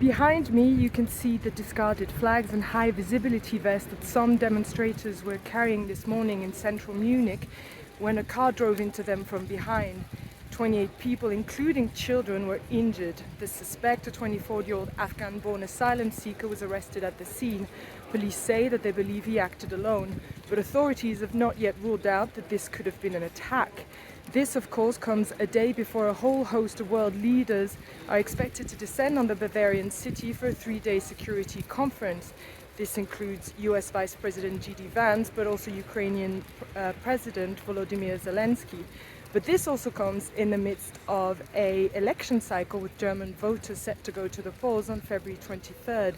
Behind me you can see the discarded flags and high visibility vests that some demonstrators were carrying this morning in central Munich when a car drove into them from behind. 28 people, including children, were injured. The suspect, a 24-year-old Afghan-born asylum seeker, was arrested at the scene. Police say that they believe he acted alone, but authorities have not yet ruled out that this could have been an attack. This, of course, comes a day before a whole host of world leaders are expected to descend on the Bavarian city for a 3-day security conference. This includes US Vice President J.D. Vance, but also Ukrainian President Volodymyr Zelensky. But this also comes in the midst of an election cycle with German voters set to go to the polls on February 23rd.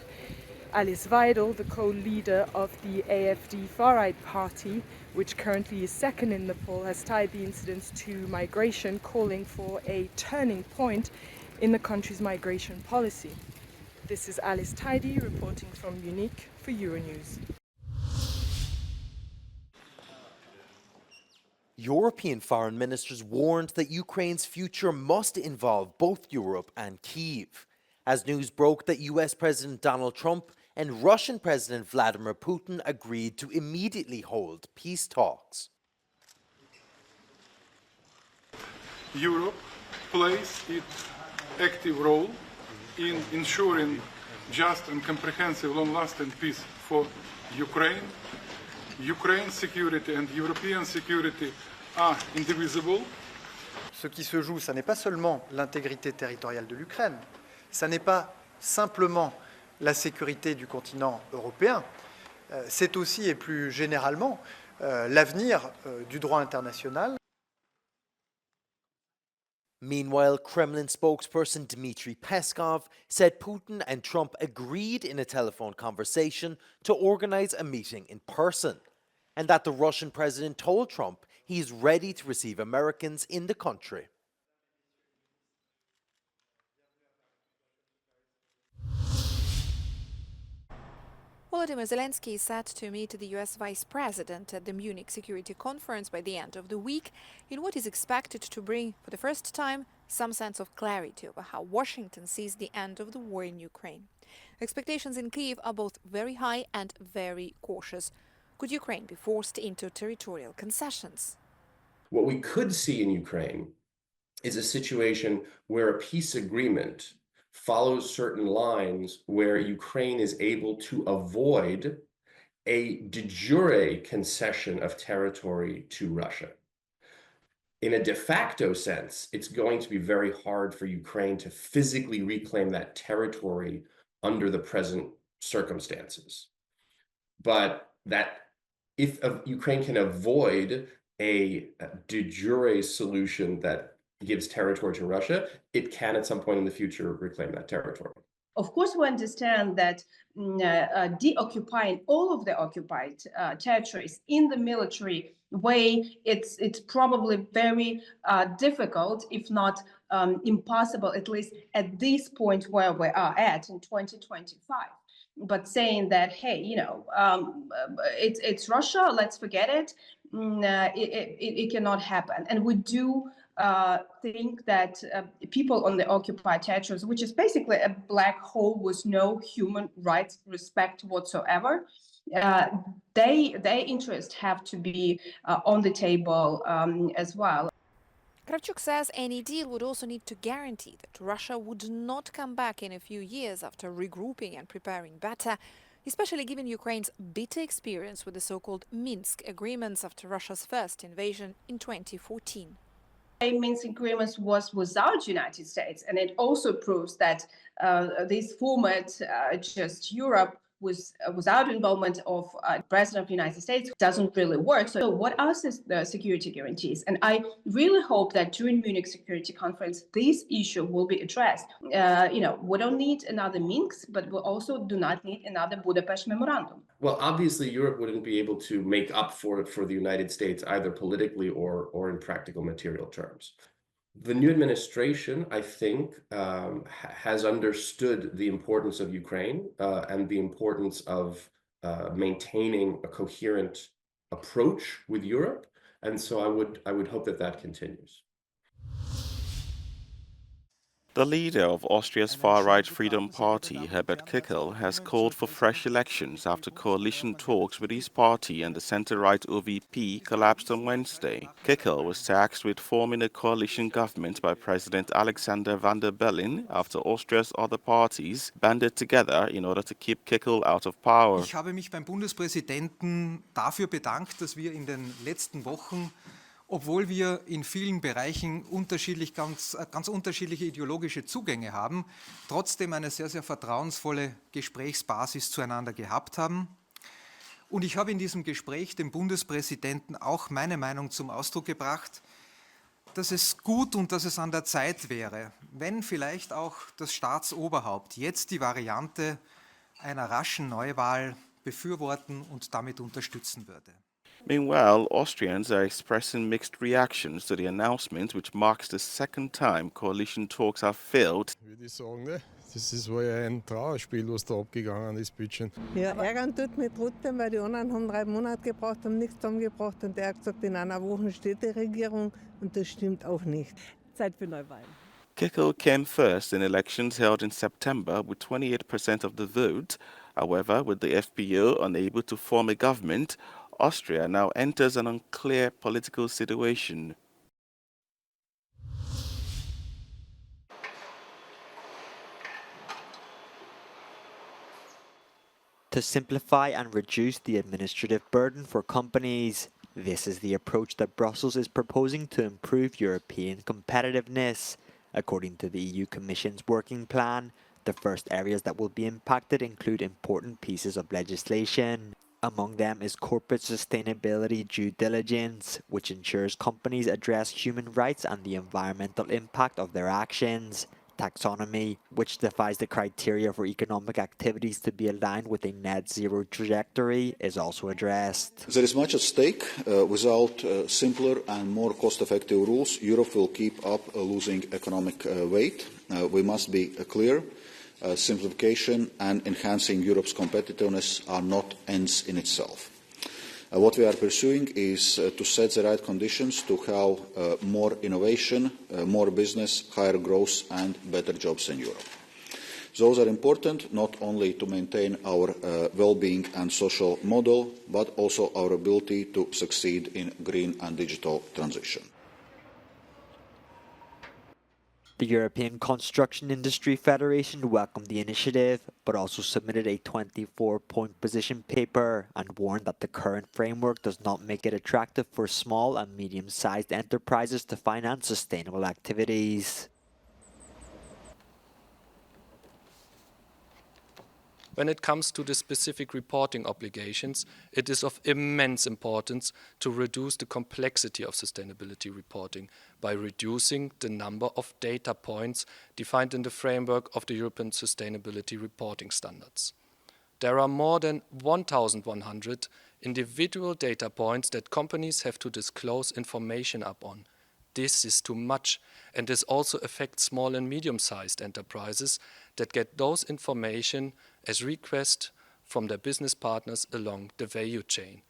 Alice Weidel, the co-leader of the AfD far-right party, which currently is second in the poll, has tied the incidents to migration, calling for a turning point in the country's migration policy. This is Alice Tidy reporting from Munich for Euronews. European foreign ministers warned that Ukraine's future must involve both Europe and Kyiv, as news broke that US President Donald Trump and Russian President Vladimir Putin agreed to immediately hold peace talks. Europe plays its active role in ensuring just and comprehensive long-lasting peace for Ukraine. Ukraine's security and European security are indivisible. Ce qui se joue, ça n'est pas seulement l'intégrité territoriale de l'Ukraine, ça n'est pas simplement la sécurité du continent européen, c'est aussi et plus généralement l'avenir du droit international. Meanwhile, Kremlin spokesperson Dmitry Peskov said Putin and Trump agreed in a telephone conversation to organize a meeting in person, and that the Russian president told Trump he is ready to receive Americans in the country. Volodymyr Zelensky is set to meet the US Vice President at the Munich Security Conference by the end of the week in what is expected to bring, for the first time, some sense of clarity over how Washington sees the end of the war in Ukraine. Expectations in Kyiv are both very high and very cautious. Could Ukraine be forced into territorial concessions? What we could see in Ukraine is a situation where a peace agreement follows certain lines where Ukraine is able to avoid a de jure concession of territory to Russia. In a de facto sense, it's going to be very hard for Ukraine to physically reclaim that territory under the present circumstances. But that if Ukraine can avoid a de jure solution that gives territory to Russia, it can at some point in the future reclaim that territory. Of course, we understand that deoccupying all of the occupied territories in the military way, it's probably very difficult, if not impossible, at least at this point where we are at in 2025. But saying that, hey, it's Russia, let's forget it, it cannot happen. And we do think that people on the occupied territories, which is basically a black hole with no human rights respect whatsoever, their interests have to be on the table as well. Kravchuk says any deal would also need to guarantee that Russia would not come back in a few years after regrouping and preparing better, especially given Ukraine's bitter experience with the so-called Minsk agreements after Russia's first invasion in 2014. Minsk agreements was without the United States, and it also proves that this format, just Europe, without involvement of President of the United States, doesn't really work. So what are the security guarantees? And I really hope that during Munich Security Conference, this issue will be addressed. We don't need another Minsk, but we also do not need another Budapest Memorandum. Well, obviously, Europe wouldn't be able to make up for it for the United States, either politically or in practical material terms. The new administration, I think, has understood the importance of Ukraine and the importance of maintaining a coherent approach with Europe, and so I would hope that continues. The leader of Austria's far-right Freedom Party, Herbert Kickl, has called for fresh elections after coalition talks with his party and the centre-right OVP collapsed on Wednesday. Kickl was tasked with forming a coalition government by President Alexander Van der Bellen after Austria's other parties banded together in order to keep Kickl out of power. Ich habe mich beim Bundespräsidenten dafür bedankt, dass wir in den letzten Wochen, obwohl wir in vielen Bereichen ganz unterschiedliche ideologische Zugänge haben, trotzdem eine sehr, sehr vertrauensvolle Gesprächsbasis zueinander gehabt haben. Und ich habe in diesem Gespräch dem Bundespräsidenten auch meine Meinung zum Ausdruck gebracht, dass es gut und dass es an der Zeit wäre, wenn vielleicht auch das Staatsoberhaupt jetzt die Variante einer raschen Neuwahl befürworten und damit unterstützen würde. Meanwhile, Austrians are expressing mixed reactions to the announcement, which marks the second time coalition talks have failed. Würde ich sagen, ne? Das war ja ein Trauerspiel, was da abgegangen ist, bitte. Ja, ärgern tut mich trotzdem, weil die anderen haben 3 Monate gebraucht, haben nichts zusammengebracht und der hat gesagt, in einer Woche steht die Regierung und das stimmt auch nicht. Zeit für Neuwahlen. Kickl came first in elections held in September with 28% of the vote. However, with the FPÖ unable to form a government, Austria now enters an unclear political situation. To simplify and reduce the administrative burden for companies, this is the approach that Brussels is proposing to improve European competitiveness. According to the EU Commission's working plan, the first areas that will be impacted include important pieces of legislation. Among them is corporate sustainability due diligence, which ensures companies address human rights and the environmental impact of their actions. Taxonomy, which defines the criteria for economic activities to be aligned with a net zero trajectory, is also addressed. There is much at stake. Without simpler and more cost-effective rules, Europe will keep up losing economic weight. We must be clear. Simplification and enhancing Europe's competitiveness are not ends in itself. What we are pursuing is to set the right conditions to have more innovation, more business, higher growth and better jobs in Europe. Those are important not only to maintain our well-being and social model, but also our ability to succeed in green and digital transition. The European Construction Industry Federation welcomed the initiative, but also submitted a 24-point position paper and warned that the current framework does not make it attractive for small and medium-sized enterprises to finance sustainable activities. When it comes to the specific reporting obligations, it is of immense importance to reduce the complexity of sustainability reporting by reducing the number of data points defined in the framework of the European Sustainability Reporting Standards. There are more than 1,100 individual data points that companies have to disclose information upon. This is too much, and this also affects small and medium-sized enterprises that get those information as request from their business partners along the value chain.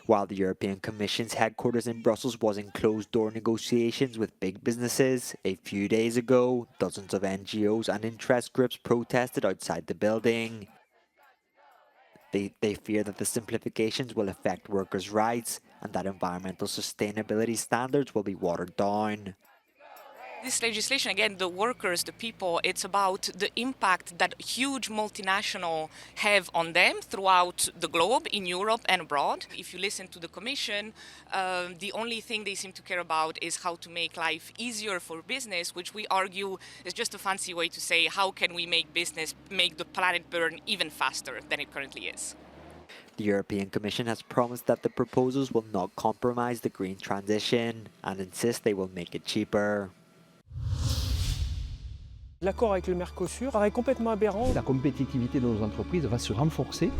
While the European Commission's headquarters in Brussels was in closed-door negotiations with big businesses, a few days ago, dozens of NGOs and interest groups protested outside the building. They fear that the simplifications will affect workers' rights and that environmental sustainability standards will be watered down. This legislation, again, the workers, the people, it's about the impact that huge multinationals have on them throughout the globe, in Europe and abroad. If you listen to the Commission, the only thing they seem to care about is how to make life easier for business, which we argue is just a fancy way to say how can we make business make the planet burn even faster than it currently is. The European Commission has promised that the proposals will not compromise the green transition and insists they will make it cheaper. L'accord avec le Mercosur paraît complètement aberrant. La compétitivité de nos entreprises va se renforcer.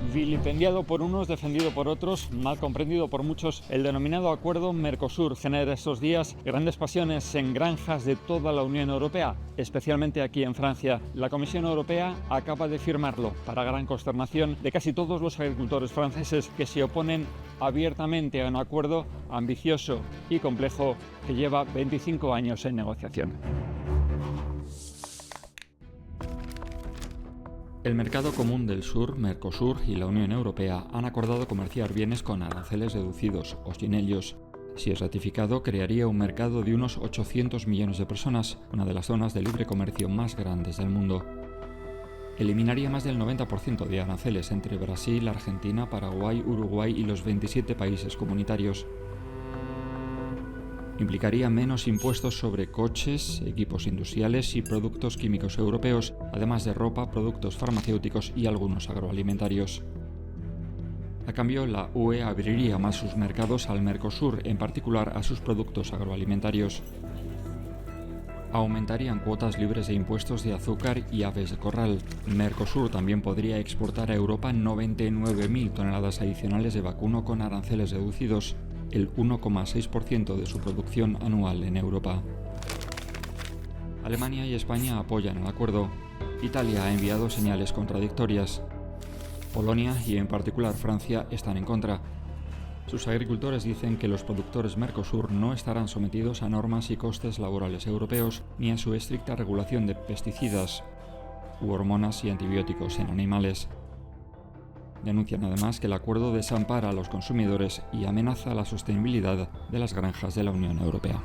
Il Vilipendiado por unos, defendido por otros, mal comprendido por muchos, el denominado acuerdo Mercosur genera estos días grandes pasiones en granjas de toda la Unión Europea, especialmente aquí en Francia. La Comisión Europea acaba de firmarlo, para gran consternación de casi todos los agricultores franceses que se oponen abiertamente a un acuerdo ambicioso y complejo que lleva 25 años en negociación. El Mercado Común del Sur, Mercosur y la Unión Europea han acordado comerciar bienes con aranceles reducidos o sin ellos. Si es ratificado, crearía un mercado de unos 800 millones de personas, una de las zonas de libre comercio más grandes del mundo. Eliminaría más del 90% de aranceles entre Brasil, Argentina, Paraguay, Uruguay y los 27 países comunitarios. Implicaría menos impuestos sobre coches, equipos industriales y productos químicos europeos, además de ropa, productos farmacéuticos y algunos agroalimentarios. A cambio, la UE abriría más sus mercados al Mercosur, en particular a sus productos agroalimentarios. Aumentarían cuotas libres de impuestos de azúcar y aves de corral. Mercosur también podría exportar a Europa 99.000 toneladas adicionales de vacuno con aranceles reducidos, el 1,6% de su producción anual en Europa. Alemania y España apoyan el acuerdo. Italia ha enviado señales contradictorias. Polonia y en particular Francia están en contra. Sus agricultores dicen que los productores Mercosur no estarán sometidos a normas y costes laborales europeos ni a su estricta regulación de pesticidas u hormonas y antibióticos en animales. Denuncian además que el acuerdo desampara a los consumidores y amenaza la sostenibilidad de las granjas de la Unión Europea.